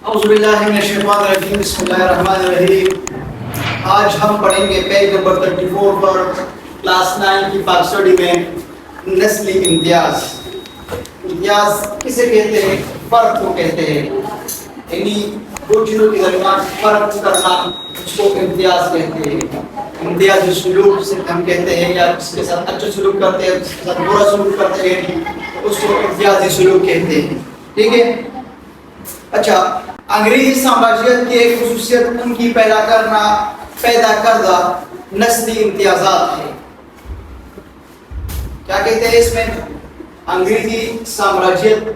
اعوذ باللہ من الشیطان الرجیم، بسم اللہ الرحمن الرحیم۔ آج ہم پڑھیں گے پیج نمبر 34 پر کلاس 9 کی پاک اسٹڈی میں نسلی امتیاز۔ امتیاز کسے کہتے ہیں؟ فرق کو کہتے ہیں، یعنی دو چیزوں کے درمیان فرق کرنا اس کو امتیاز کہتے ہیں۔ امتیازی سلوک سے ہم کہتے ہیں، یا کسی کے ساتھ اچھا سلوک کرتے ہیں، کسی کے ساتھ برا سلوک کرتے ہیں، اس کو امتیازی سلوک کہتے ہیں۔ ٹھیک ہے؟ اچھا، انگریزی سامراجیت کی ایک خصوصیت ان کی پیدا کردہ نسلی امتیازات ہے۔ کیا کہتے ہیں اس میں؟ انگریزی سامراجیت،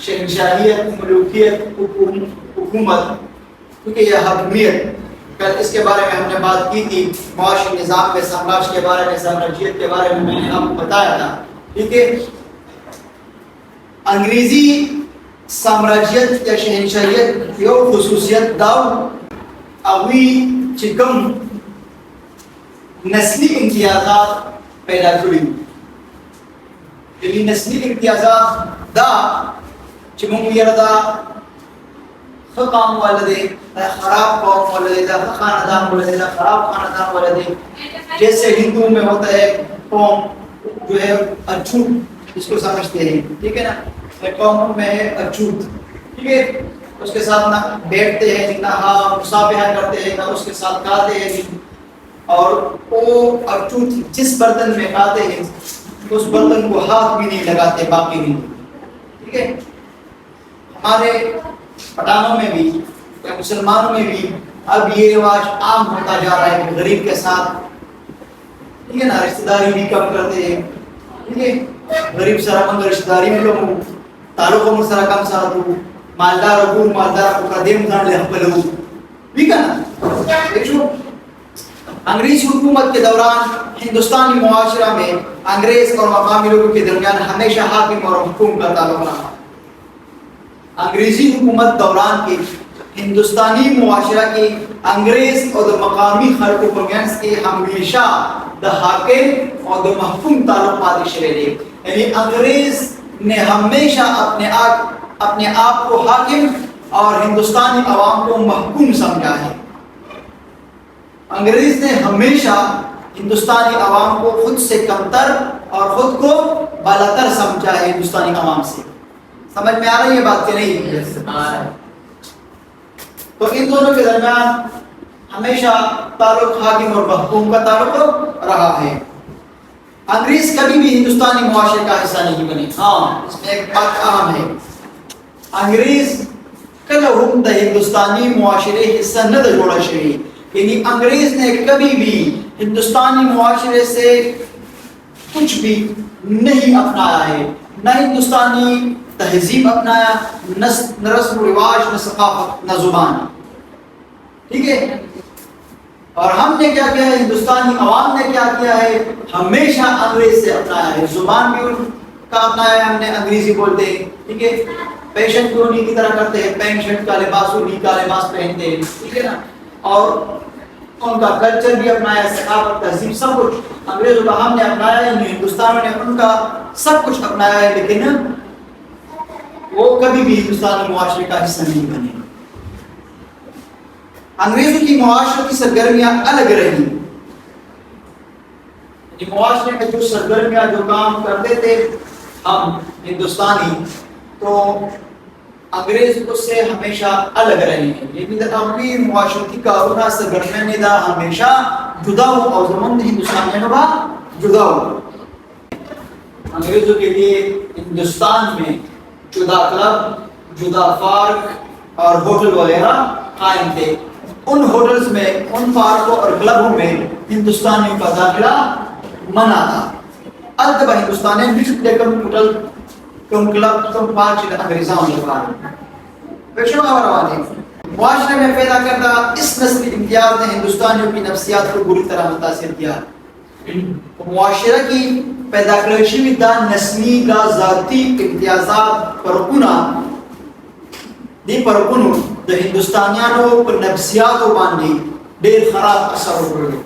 شہنشاہیت، ملوکیت، حکومت، کیونکہ یہ حاکمیت، کل اس کے بارے میں ہم نے بات کی تھی، معاشی نظام میں سامراج کے بارے میں، سامراجیت کے بارے میں نے آپ کو بتایا تھا۔ ٹھیک ہے؟ انگریزی سامراجیت یا شہنشاہیت یو خصوصیت داو اوی چکم نسلی امتیازات پیدا کری، یعنی نسلی امتیازات دا چمون یردا خقام والدے، خراب قوم والدے، خاندان والدے، خراب خاندان والدے، جیسے ہندوؤں میں ہوتا ہے قوم جو ہے اچھوت، اس کو سمجھتے ہیں۔ ٹھیک ہے نا؟ قوم میں ہے اچھوت، ٹھیک ہے، اس کے ساتھ نہ بیٹھتے ہیں، نہ مصافحہ کرتے ہیں، نہ اس کے ساتھ کھاتے ہیں، اور وہ اچھوت جس برتن میں کھاتے ہیں اس برتن کو ہاتھ بھی نہیں لگاتے باقی نہیں۔ ٹھیک ہے؟ ہمارے پٹھانوں میں بھی یا مسلمانوں میں بھی اب یہ رواج عام ہوتا جا رہا ہے کہ غریب کے ساتھ، ٹھیک ہے نا، رشتہ داری بھی کم کرتے ہیں۔ ٹھیک ہے؟ غریب سارا منگل رشتہ داری میں لوگ تعلق عمر سارا کم سارا تو مالدار ابو مالدار کو قدیم دان لے ہپلو بھی کنا۔ دیکھو، انگریزی حکومت کے دوران ہندوستانی معاشرہ میں انگریز اور مقامی لوگوں کے درمیان ہمیشہ حاکم اور حکوم کا تعلق رہا۔ انگریزی حکومت دوران کے ہندوستانی معاشرہ کی انگریز اور مقامی خلقوں درمیان کے ہمیشہ دا حاکم اور دا محکوم تعلقات شرے، یعنی انگریز نے ہمیشہ اپنے آپ کو حاکم اور ہندوستانی عوام کو محکوم سمجھا ہے۔ انگریز نے ہمیشہ ہندوستانی عوام کو خود سے کمتر اور خود کو بالاتر سمجھا ہے ہندوستانی عوام سے۔ سمجھ میں آ رہی ہے بات کہ نہیں؟ تو ان دونوں کے درمیان ہمیشہ تعلق حاکم اور محکوم کا تعلق رہا ہے۔ انگریز کبھی بھی ہندوستانی معاشرے کا حصہ نہیں بنے۔ ہاں، اس میں ایک بات اہم ہے، انگریز کل حکم دا ہندوستانی معاشرے حصہ نہ دا جوڑا شوی، یعنی انگریز نے کبھی بھی ہندوستانی معاشرے سے کچھ بھی نہیں اپنایا ہے، نہ ہندوستانی تہذیب اپنایا، نہ رسم و رواج، نہ ثقافت، نہ زبان۔ ٹھیک ہے؟ اور ہم نے کیا کیا ہے؟ ہندوستانی عوام نے کیا کیا ہے؟ ہمیشہ انگریز سے اپنایا ہے۔ زبان بھی ان کا اپنایا ہے ہم نے، انگریزی بولتے ہیں۔ ٹھیک ہے؟ فیشن کو انہی کی طرح کرتے ہیں، پینٹ شرٹ کا لباس انہی کا لباس پہنتے ہیں۔ ٹھیک ہے نا؟ اور ان کا کلچر بھی اپنایا ہے، ثقافت، تہذیب، سب کچھ انگریزوں کا ہم نے اپنایا ہے، ہندوستان نے ان کا سب کچھ اپنایا ہے، لیکن وہ کبھی بھی ہندوستانی معاشرے کا حصہ نہیں بنے۔ انگریزوں کی معاشرتی سرگرمیاں الگ رہی، معاشرے میں جو سرگرمیاں جو کام کرتے تھے ہم ہندوستانی، تو انگریز اس سے ہمیشہ الگ رہے ہیں۔ لیکن اپنی معاشرتی کارونا سرگرمیاں نے دا ہمیشہ جدا ہو، اور زمان ہندوستان میں با جدا ہو۔ انگریزوں کے لیے ہندوستان میں جدا کلب، جدا پارک اور ہوٹل وغیرہ قائم تھے۔ ان ہوٹلز میں، ان پارکوں اور کلبوں میں ہندوستانیوں کا داخلہ منع تھا۔ البتہ ہندوستان نے نچلے کم ہوٹل، کم کلب، کم پارک چلے انگریزاں ہونے پارے ویشنو آورانے۔ معاشرے میں پیدا کردہ اس نسلی امتیاز نے ہندوستانیوں کی نفسیات کو بری طرح متاثر کیا۔ معاشرہ کی پیدا کرشی دا نسلی کا ذاتی امتیازات پرکونا دی پرکونو دا ہندوستانیانوں پر نفسیاتوں باندھی دیر خراب اثر ہو گئے،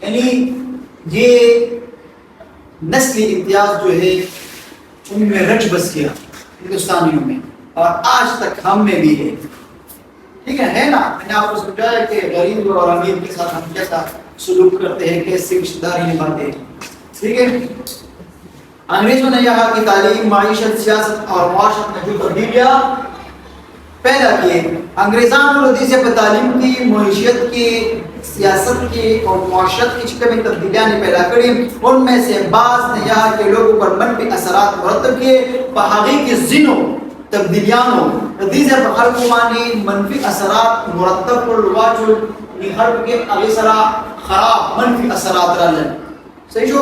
یعنی یہ نسلی امتیاز جو ہے ان میں رچ بس گیا ہندوستانیوں میں۔ اور آج تک ہم میں بھی ہے. ٹھیک ہے نا. میں نے آپ کو سمجھایا کہ غریب اور امیر کے ساتھ ہم کیسا سلوک کرتے ہیں, کیسے رشتہ داری نبھاتے ہیں. ٹھیک ہے. انگریزوں نے یہاں کی تعلیم, معیشت, سیاست اور معاشرت میں جو تبدیلیاں پیدا کیے, انگریزان اور ردیسے پر تعلیم کی, معیشت کی, سیاست کی اور معاشرت کی چکمی تبدیلیاں نے پیدا کری. ان میں سے بعض نے یہاں کے لوگوں پر منفی اثرات مرتب کیے. حقیقی زنوں تبدیلیاں ردیسے پر خلقوانی منفی اثرات مرتب پر لواجل حرب کے اغیسرا خراب منفی اثرات رالن. صحیح شو.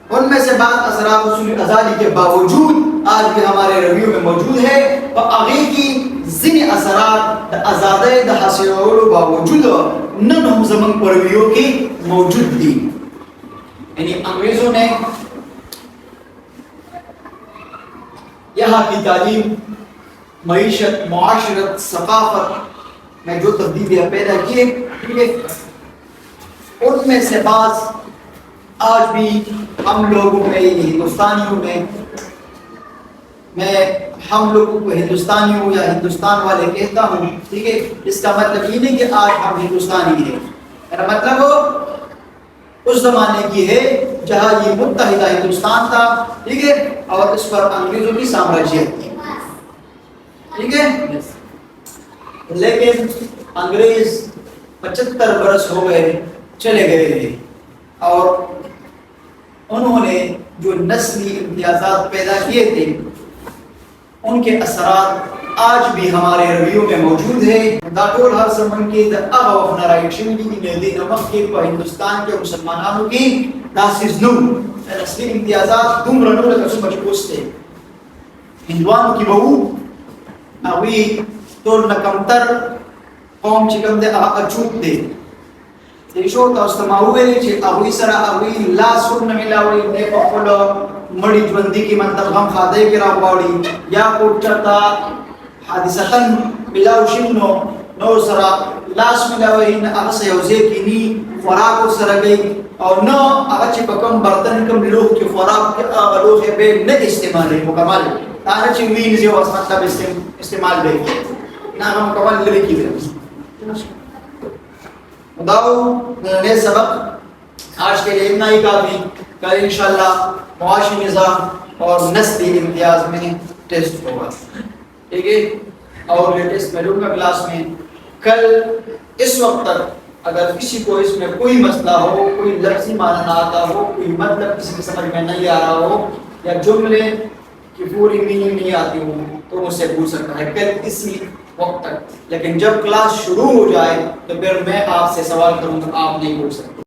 ان میں سے بعض اثرات اصول ازالی کے باوجود آج بھی ہمارے رویوں میں موجود ہے. حقیقی زن اثرات آزادی د حاصلولو باوجود نن ہم زمن پرویوں کی موجود دی. یعنی انگریزوں نے یہاں کی تعلیم, معیشت, معاشرت, ثقافت میں جو تبدیلیاں پیدا کیے, ان میں سے بعض آج بھی ہم لوگوں میں, ہندوستانیوں میں ہم لوگوں کو ہندوستانیوں یا ہندوستان والے کہتا ہوں. ٹھیک ہے. اس کا مطلب یہ نہیں کہ آج ہم ہندوستانی ہیں, میرا مطلب اس زمانے کی ہے جہاں یہ متحدہ ہندوستان تھا. ٹھیک ہے. اور اس پر انگریزوں کی سامراجیت تھی. ٹھیک ہے. لیکن انگریز 75 برس ہو گئے چلے گئے ہیں, اور انہوں نے جو نسلی امتیازات پیدا کیے تھے ان کے اثرات آج بھی ہمارے رویوں میں موجود ہے. داٹول ہر زمن کی اغوف نرائک شمدی کی ندی نمک کے ہندوستان کے مسلمانانوں کی ناسز نو نسلی امتیازات دوم رنو لگا سو مجبوس تھے. ہندوانوں کی بہو اوی تور نکمتر قوم چکم دے اچوک دے دیشو تا استماوے چھ اوی سرا اوی لا سن ملاوی نے پخلو مڑی جوندی کی منتر غم خادے کی راوڑی یا کوٹتا حادثتن ملاو شنو نو سرا لاس ملاوی نے اغس یوزے کی نی خوراک سرا گئی اور نو اغچ بکم برتن کم لوگ کی خوراک کے لوگ بے نہ استعمال ہے مکمل تارا چھ وین جو مطلب استعمال بے نا مکمل لے کی داؤ نے سبق آج کے لیے اتنا ہی کافی. کل انشاءاللہ معاشی نظام اور نسلی امتیاز میں ٹیسٹ ہوگا. ٹھیک ہے. اور یہ ٹیسٹ میں لوں گا کلاس میں. کل اس وقت تک اگر کسی کو اس میں کوئی مسئلہ ہو, کوئی لفظی معنی نہ آتا ہو, کوئی مطلب کسی کے سمجھ میں نہیں آ رہا ہو, یا جملے کی پوری میننگ نہیں آتی ہو, تو مجھ سے پوچھ سکتا ہے کل اسی وقت تک. لیکن جب کلاس شروع ہو جائے تو پھر میں آپ سے سوال کروں گا, آپ نہیں پوچھ سکتے.